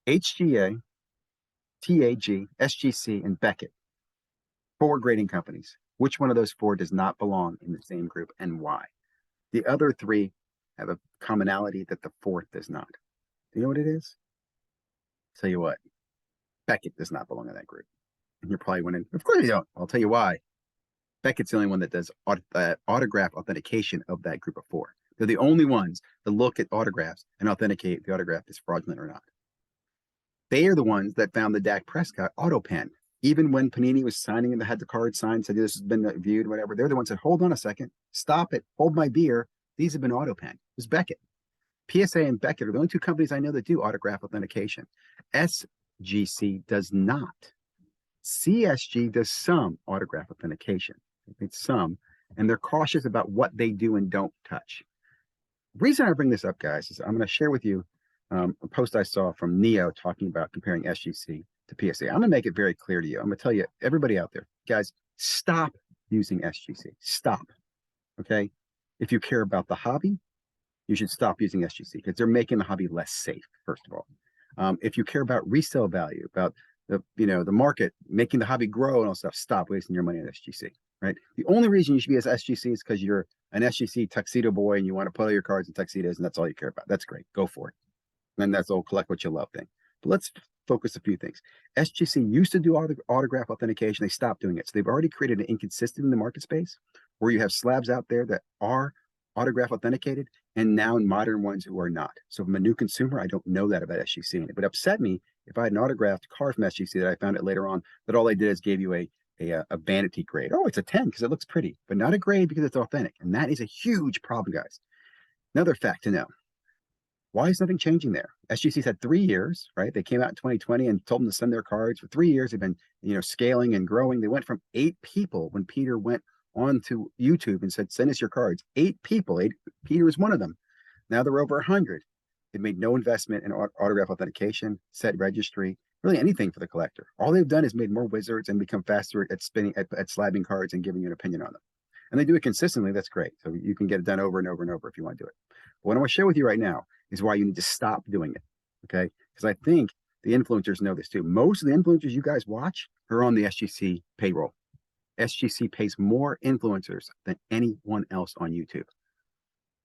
HGA, TAG, SGC, and Beckett. Four grading companies. Which one of those four does not belong in the same group and why? The other three have a commonality that the fourth does not. Do you know what it is? Tell you what, Beckett does not belong in that group. And you're probably wondering, of course you don't. I'll tell you why. Beckett's the only one that does autograph authentication of that group of four. They're the only ones that look at autographs and authenticate if the autograph is fraudulent or not. They are the ones that found the Dak Prescott auto pen. Even when Panini was signing and they had the card signed, said this has been viewed, whatever, they're the ones that hold on a second, stop it, hold my beer. These have been auto pen. It was Beckett. PSA and Beckett are the only two companies I know that do autograph authentication. SGC does not. CSG does some autograph authentication. It's some, and they're cautious about what they do and don't touch. The reason I bring this up, guys, is I'm going to share with you a post I saw from Neo talking about comparing SGC to PSA. I'm going to make it very clear to you. I'm going to tell you, everybody out there, guys, stop using SGC. Stop. Okay? If you care about the hobby, you should stop using SGC because they're making the hobby less safe, first of all. If you care about resale value, about the market, making the hobby grow and all stuff, stop wasting your money on SGC, right? The only reason you should be as SGC is because you're an SGC tuxedo boy and you want to put all your cards in tuxedos and that's all you care about. That's great. Go for it. And that's the whole collect what you love thing. But let's focus a few things. SGC used to do autograph authentication. They stopped doing it. So they've already created an inconsistency in the market space where you have slabs out there that are autograph authenticated and now modern ones who are not. So from a new consumer, I don't know that about SGC. And it would upset me if I had an autographed card from SGC that I found it later on that all they did is gave you a vanity grade. Oh, it's a 10 because it looks pretty, but not a grade because it's authentic. And that is a huge problem, guys. Another fact to know. Why is nothing changing there? SGC's had 3 years, right? They came out in 2020 and told them to send their cards. For 3 years, they've been, scaling and growing. They went from 8 people when Peter went on to YouTube and said, send us your cards. 8 people. Peter was one of them. Now they're over 100. They've made no investment in autograph authentication, set registry, really anything for the collector. All they've done is made more wizards and become faster at spinning, at slabbing cards and giving you an opinion on them. And they do it consistently. That's great. So you can get it done over and over and over if you want to do it. But what I want to share with you right now is why you need to stop doing it. Okay. Because I think the influencers know this too. Most of the influencers you guys watch are on the SGC payroll. SGC pays more influencers than anyone else on YouTube.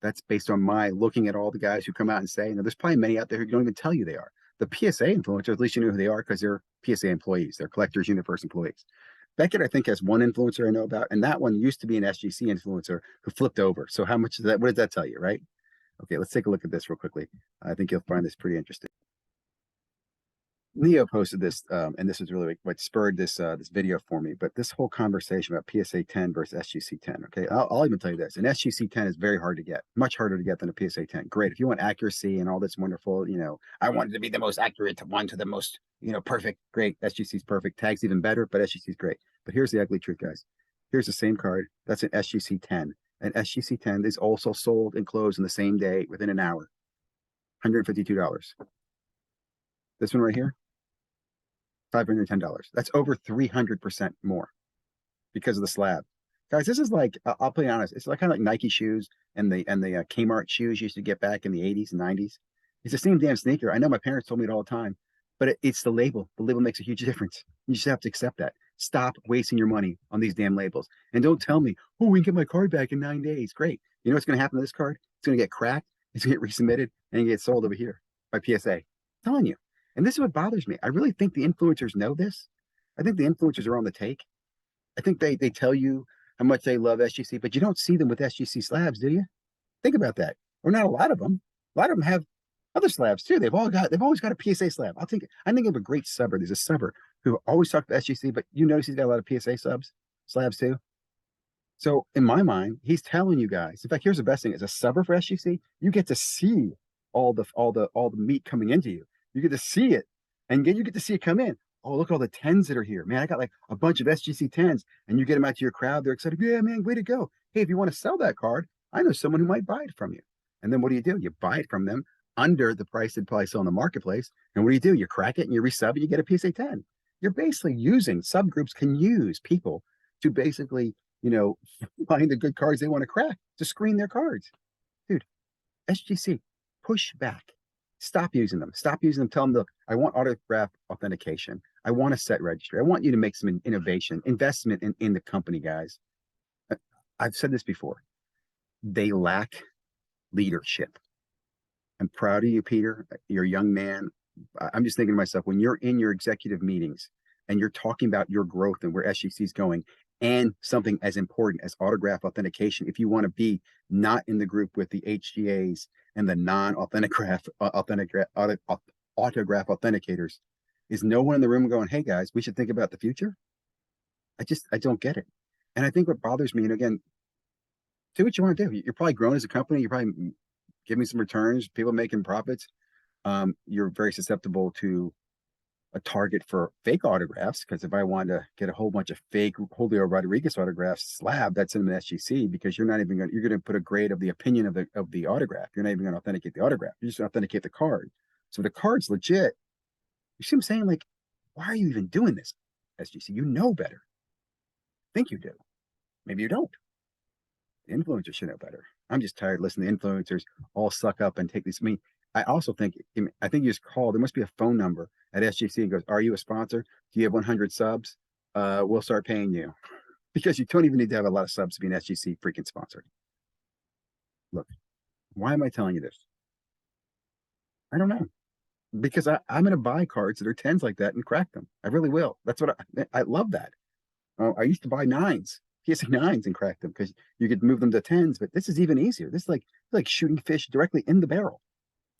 That's based on my looking at all the guys who come out and say, there's probably many out there who don't even tell you they are. The PSA influencers, at least you know who they are because they're PSA employees. They're Collectors Universe employees. Beckett, I think, has one influencer I know about, and that one used to be an SGC influencer who flipped over. So how much is that? What does that tell you, right? Okay, let's take a look at this real quickly. I think you'll find this pretty interesting. Leo posted this, and this is really what spurred this video for me. But this whole conversation about PSA 10 versus SGC 10. Okay, I'll even tell you this: an SGC 10 is very hard to get, much harder to get than a PSA 10. Great if you want accuracy and all this wonderful. I wanted to be the most accurate one to the most, perfect. Great, SGC is perfect. Tag's even better, but SGC is great. But here's the ugly truth, guys. Here's the same card. That's an SGC 10. An SGC 10 is also sold and closed in the same day within an hour. $152. This one right here. $510. That's over 300% more because of the slab. Guys, this is like, I'll be honest, it's like kind of like Nike shoes and the Kmart shoes you used to get back in the 80s and 90s. It's the same damn sneaker. I know my parents told me it all the time, but it's the label. The label makes a huge difference. You just have to accept that. Stop wasting your money on these damn labels. And don't tell me, oh, we can get my card back in 9 days. Great. You know what's going to happen to this card? It's going to get cracked. It's going to get resubmitted and get sold over here by PSA. I'm telling you. And this is what bothers me. I really think the influencers know this. I think the influencers are on the take. I think they tell you how much they love SGC, but you don't see them with SGC slabs, do you? Think about that. Or not a lot of them. A lot of them have other slabs too. They've always got a PSA slab. I think of a great subber. There's a subber who always talks about SGC, but you notice he's got a lot of PSA slabs too. So in my mind, he's telling you guys. In fact, here's the best thing: as a subber for SGC, you get to see all the meat coming into you. You get to see it, and you get to see it come in. Oh, look at all the 10s that are here. Man, I got like a bunch of SGC 10s, and you get them out to your crowd. They're excited. Yeah, man, way to go. Hey, if you want to sell that card, I know someone who might buy it from you. And then what do? You buy it from them under the price they'd probably sell in the marketplace. And what do? You crack it and you resub and you get a PSA 10. You're basically using, subgroups can use people to basically, find the good cards they want to crack to screen their cards. Dude, SGC, push back. Stop using them. Stop using them. Tell them, look, I want autograph authentication. I want a set registry. I want you to make some innovation, investment in the company, guys. I've said this before. They lack leadership. I'm proud of you, Peter. You're a young man. I'm just thinking to myself, when you're in your executive meetings and you're talking about your growth and where SGC is going, and something as important as autograph authentication, if you want to be not in the group with the HGAs and the non-autograph autograph authenticators, is no one in the room going, hey guys, we should think about the future? I don't get it. And I think what bothers me, and again, do what you want to do. You're probably grown as a company. You're probably giving some returns, people making profits. You're very susceptible to a target for fake autographs, because if I wanted to get a whole bunch of fake Julio Rodriguez autographs slab, that's in an SGC, because you're going to put a grade of the opinion of the autograph. You're not even going to authenticate the autograph. You're just going to authenticate the card. So the card's legit. You see what I'm saying? Like, why are you even doing this, SGC? You know better. Think you do. Maybe you don't. The influencers should know better. I'm just tired of listening to influencers all suck up and take these. I mean, I also think, I think you just call. There must be a phone number at SGC and goes, are you a sponsor? Do you have 100 subs? We'll start paying you. Because you don't even need to have a lot of subs to be an SGC freaking sponsor. Look, why am I telling you this? I don't know. Because I'm going to buy cards that are 10s like that and crack them. I really will. That's what I love that. I used to buy 9s, PSA 9s, and crack them because you could move them to 10s, but this is even easier. This is like shooting fish directly in the barrel.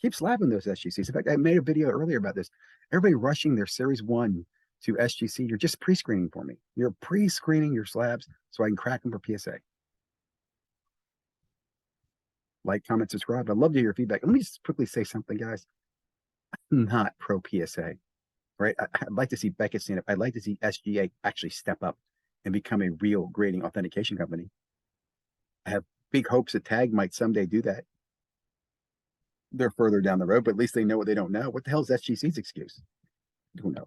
Keep slapping those SGCs. In fact, I made a video earlier about this. Everybody rushing their Series 1 to SGC, you're just pre-screening for me. You're pre-screening your slabs so I can crack them for PSA. Like, comment, subscribe. I'd love to hear your feedback. Let me just quickly say something, guys. I'm not pro PSA, right? I'd like to see Beckett stand up. I'd like to see SGA actually step up and become a real grading authentication company. I have big hopes that Tag might someday do that. They're further down the road, but at least they know what they don't know. What the hell is SGC's excuse? Who knows?